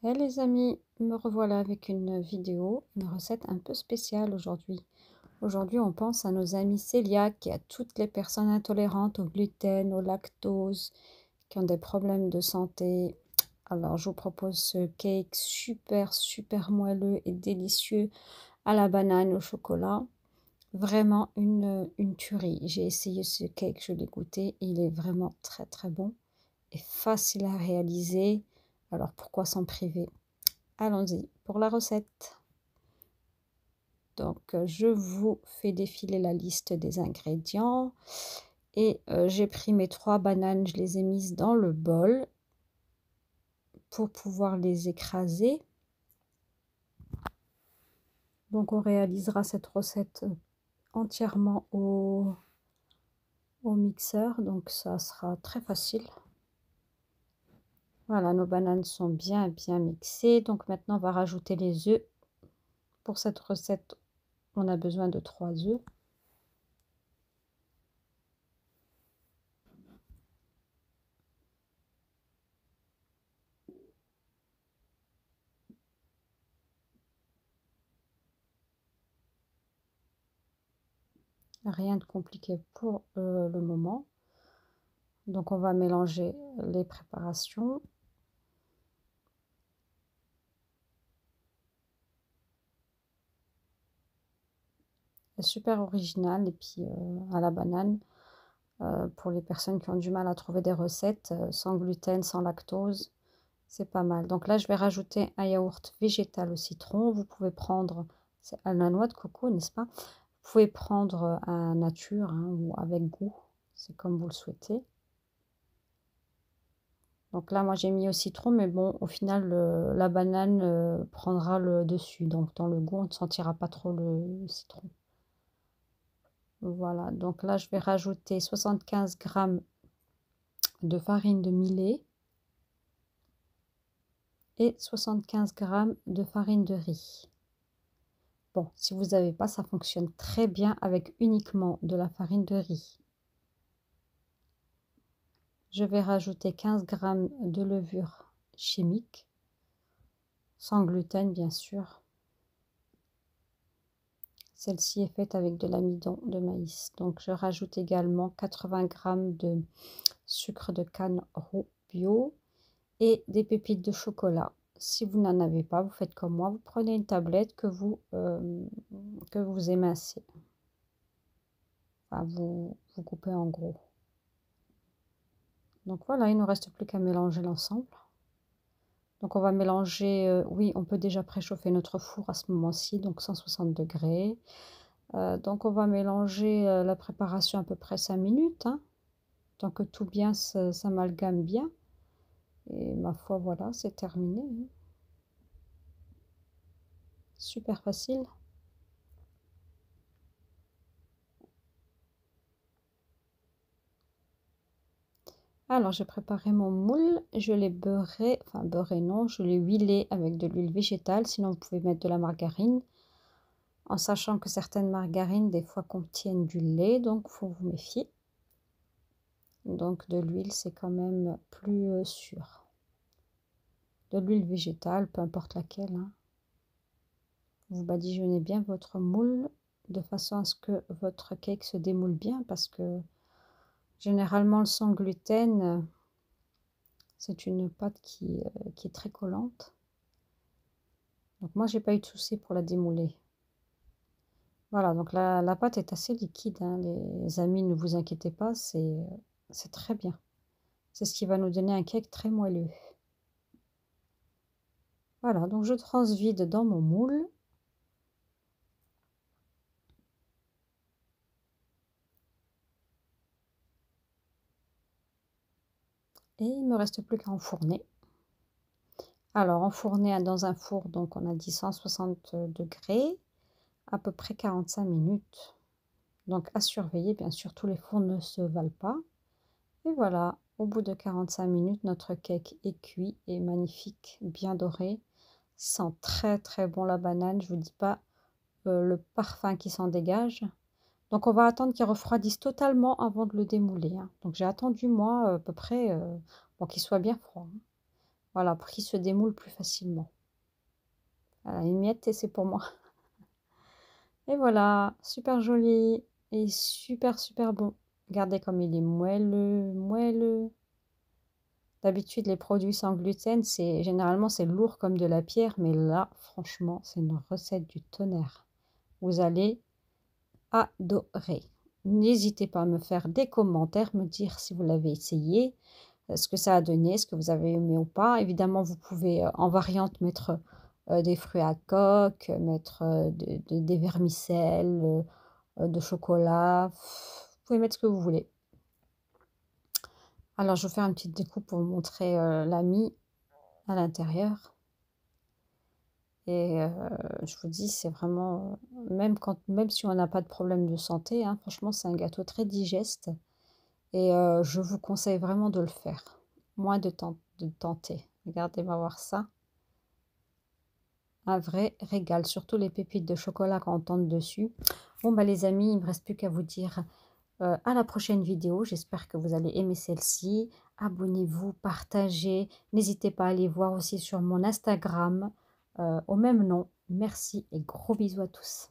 Hey les amis, me revoilà avec une vidéo, une recette un peu spéciale aujourd'hui. Aujourd'hui, on pense à nos amis cœliaques et à toutes les personnes intolérantes au gluten, au lactose, qui ont des problèmes de santé. Alors, je vous propose ce cake super moelleux et délicieux à la banane au chocolat. Vraiment une tuerie. J'ai essayé ce cake, je l'ai goûté, il est vraiment très bon et facile à réaliser. Alors, pourquoi s'en priver? Allons-y pour la recette. Donc, je vous fais défiler la liste des ingrédients et j'ai pris mes 3 bananes, je les ai mises dans le bol pour pouvoir les écraser. Donc, on réalisera cette recette entièrement au mixeur, donc ça sera très facile. Voilà, nos bananes sont bien mixées. Donc maintenant, on va rajouter les œufs. Pour cette recette, on a besoin de 3 œufs. Rien de compliqué pour le moment. Donc on va mélanger les préparations. C'est super original et puis à la banane. Pour les personnes qui ont du mal à trouver des recettes sans gluten, sans lactose, c'est pas mal. Donc là, je vais rajouter un yaourt végétal au citron. Vous pouvez prendre, c'est à la noix de coco, n'est-ce pas? Vous pouvez prendre un nature hein, ou avec goût, c'est comme vous le souhaitez. Donc là, moi j'ai mis au citron, mais bon, au final, la banane prendra le dessus. Donc dans le goût, on ne sentira pas trop le citron. Voilà, donc là, je vais rajouter 75 g de farine de millet et 75 g de farine de riz. Bon, si vous n'avez pas, ça fonctionne très bien avec uniquement de la farine de riz. Je vais rajouter 15 g de levure chimique, sans gluten bien sûr. Celle-ci est faite avec de l'amidon de maïs. Donc je rajoute également 80 g de sucre de canne roux bio et des pépites de chocolat. Si vous n'en avez pas, vous faites comme moi, vous prenez une tablette que vous émincez. Enfin, vous coupez en gros. Donc voilà, il ne nous reste plus qu'à mélanger l'ensemble. Donc on va mélanger, oui, on peut déjà préchauffer notre four à ce moment-ci, donc 160 degrés. Donc on va mélanger la préparation à peu près 5 minutes, hein, tant que tout bien s'amalgame bien. Et ma foi, voilà, c'est terminé. Hein. Super facile. Alors j'ai préparé mon moule, je l'ai beurré, enfin beurré non, je l'ai huilé avec de l'huile végétale, sinon vous pouvez mettre de la margarine. En sachant que certaines margarines des fois contiennent du lait, donc il faut vous méfier. Donc de l'huile, c'est quand même plus sûr. De l'huile végétale, peu importe laquelle. Hein. Vous badigeonnez bien votre moule de façon à ce que votre cake se démoule bien parce que généralement le sans gluten, c'est une pâte qui est très collante. Donc moi, j'ai pas eu de souci pour la démouler. Voilà, donc la pâte est assez liquide. Hein, les amis, ne vous inquiétez pas, c'est très bien. C'est ce qui va nous donner un cake très moelleux. Voilà, donc je transvide dans mon moule. Et il ne me reste plus qu'à enfourner. Alors, enfourner dans un four, donc on a dit 160 degrés, à peu près 45 minutes. Donc à surveiller, bien sûr, tous les fours ne se valent pas. Et voilà, au bout de 45 minutes, notre cake est cuit et magnifique, bien doré. Sent très bon la banane, je vous dis pas le parfum qui s'en dégage. Donc on va attendre qu'il refroidisse totalement avant de le démouler. Hein. Donc j'ai attendu moi à peu près bon, qu'il soit bien froid. Hein. Voilà, pour qu'il se démoule plus facilement. Voilà, une miette et c'est pour moi. Et voilà, super joli et super, super bon. Regardez comme il est moelleux, moelleux. D'habitude, les produits sans gluten, généralement c'est lourd comme de la pierre, mais là, franchement, c'est une recette du tonnerre. Vous allez adorer. N'hésitez pas à me faire des commentaires, me dire si vous l'avez essayé, ce que ça a donné, ce que vous avez aimé ou pas. Évidemment, vous pouvez en variante mettre des fruits à coque, mettre des vermicelles, de chocolat. Vous pouvez mettre ce que vous voulez. Alors, je vais faire une petite découpe pour vous montrer la mie à l'intérieur. Et je vous dis, c'est vraiment, même si on n'a pas de problème de santé, hein, franchement, c'est un gâteau très digeste. Et je vous conseille vraiment de le faire. Moins de tenter. Regardez-moi voir ça. Un vrai régal, surtout les pépites de chocolat quand on tente dessus. Bon, bah les amis, il ne me reste plus qu'à vous dire à la prochaine vidéo. J'espère que vous allez aimer celle-ci. Abonnez-vous, partagez. N'hésitez pas à aller voir aussi sur mon Instagram au même nom. Merci et gros bisous à tous.